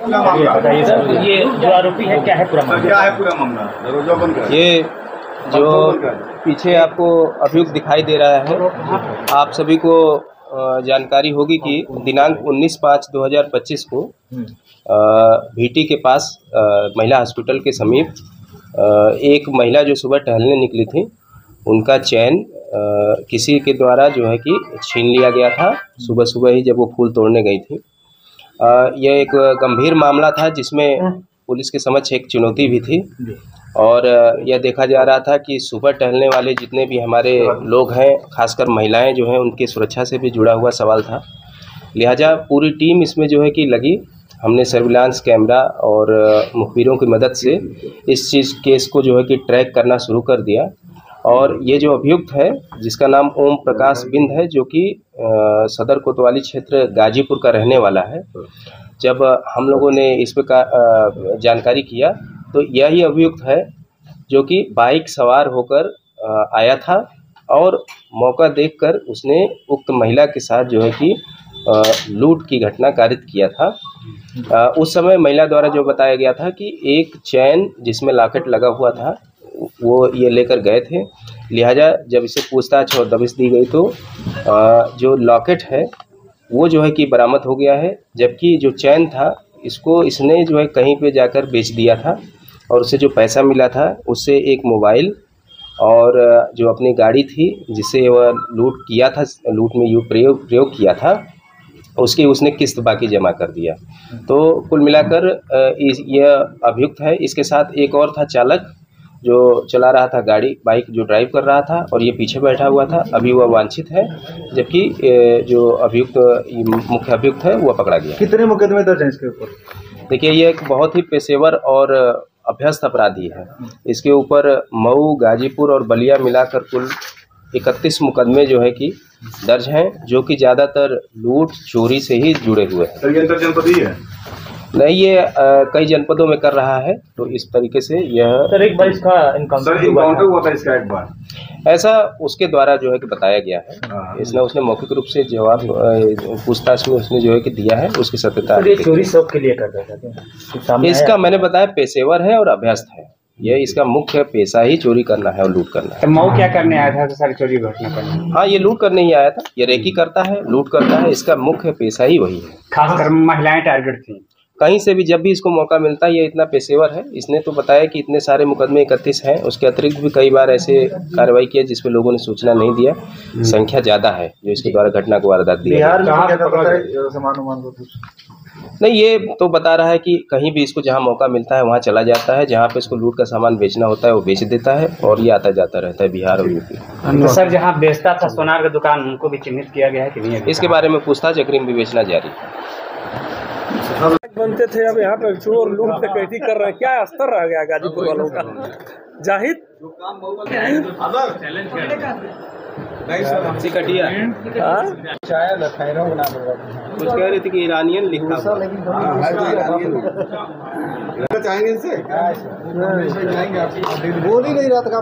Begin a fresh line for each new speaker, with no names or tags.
बताइए सर, ये जो आरोपी है क्या है पूरा मामला?
ये जो पीछे आपको अभियुक्त दिखाई दे रहा है, आप सभी को जानकारी होगी कि दिनांक 19/5/2025 को भीटी के पास महिला हॉस्पिटल के समीप एक महिला जो सुबह टहलने निकली थी, उनका चैन किसी के द्वारा जो है कि छीन लिया गया था सुबह सुबह ही जब वो फूल तोड़ने गई थी। यह एक गंभीर मामला था जिसमें पुलिस के समक्ष एक चुनौती भी थी और यह देखा जा रहा था कि सुबह टहलने वाले जितने भी हमारे लोग हैं, खासकर महिलाएं जो हैं, उनकी सुरक्षा से भी जुड़ा हुआ सवाल था। लिहाजा पूरी टीम इसमें जो है कि लगी। हमने सर्विलांस कैमरा और मुखबिरों की मदद से इस केस को जो है कि ट्रैक करना शुरू कर दिया और ये जो अभियुक्त है, जिसका नाम ओम प्रकाश बिंद है, जो कि सदर कोतवाली क्षेत्र गाजीपुर का रहने वाला है। जब हम लोगों ने इस पर जानकारी किया तो यही अभियुक्त है जो कि बाइक सवार होकर आया था और मौका देखकर उसने उक्त महिला के साथ जो है कि लूट की घटना कारित किया था। उस समय महिला द्वारा जो बताया गया था कि एक चैन जिसमें लॉकेट लगा हुआ था वो ये लेकर गए थे। लिहाजा जब इसे पूछताछ और दबिश दी गई तो जो लॉकेट है वो जो है कि बरामद हो गया है, जबकि जो चैन था इसको इसने जो है कहीं पे जाकर बेच दिया था और उसे जो पैसा मिला था उससे एक मोबाइल और जो अपनी गाड़ी थी जिसे वह लूट किया था, लूट में प्रयोग किया था, उसकी उसने किस्त बाकी जमा कर दिया। तो कुल मिलाकर यह अभियुक्त है। इसके साथ एक और था चालक जो चला रहा था गाड़ी, बाइक जो ड्राइव कर रहा था, और ये पीछे बैठा हुआ था। अभी वह वांछित है, जबकि जो अभियुक्त मुख्य अभियुक्त है वह पकड़ा गया।
कितने मुकदमे दर्ज हैं इसके ऊपर?
देखिए, ये एक बहुत ही पेशेवर और अभ्यस्त अपराधी है। इसके ऊपर मऊ, गाजीपुर और बलिया मिलाकर कुल 31 मुकदमे जो है कि दर्ज हैं, जो कि ज़्यादातर लूट चोरी से ही जुड़े हुए हैं।
सर, ये अंतर्जनपदीय है?
नहीं, ये कई जनपदों में कर रहा है। तो इस तरीके से यह
सर एक बार इसका इनकाउंटर
हुआ था इसका एक बार,
ऐसा उसके द्वारा जो है कि बताया गया है। उसने मौखिक रूप से जवाब पूछताछ में उसने जो है कि दिया है, उसकी सत्यता।
ये चोरी शौक के लिए करता था?
इसका मैंने बताया पेशेवर है और अभ्यस्त है। ये इसका मुख्य पेशा ही चोरी करना है और लूट करना है।
तो मऊ क्या करने आया था? तो सारी चोरी घटना करने?
हाँ, ये लूट करने ही आया था। ये रेकी करता है, लूट करता है, इसका मुख्य पेशा ही वही है।
खासकर महिलाएं टारगेट थी।
कहीं से भी जब भी इसको मौका मिलता है, ये इतना पेशेवर है। इसने तो बताया कि इतने सारे मुकदमे 31 हैं, उसके अतिरिक्त भी कई बार ऐसे कार्रवाई किया जिसपे लोगों ने सूचना नहीं दिया। संख्या ज़्यादा है जो इसके द्वारा घटना को वारदात दी। नहीं, ये तो बता रहा है कि कहीं भी इसको जहां मौका मिलता है वहां चला जाता है, जहां पे इसको लूट का सामान बेचना होता है वो बेच देता है और ये आता जाता रहता है बिहार और यूपी।
तो सर जहां बेचता था सोनार की दुकान, उनको भी चिन्हित किया गया है कि नहीं?
इसके बारे में पूछताछ अग्रिम विवेचना जारी।
बनते थे, अब यहाँ पे चोर लूट डकैती कर रहे हैं। क्या स्तर रह गया गाजीपुर वालों का? जाहिद
सिकटिया कुछ कह रही थी कि ईरानियन लिखा
चाहेंगे इनसे, बोल ही नहीं रहा था।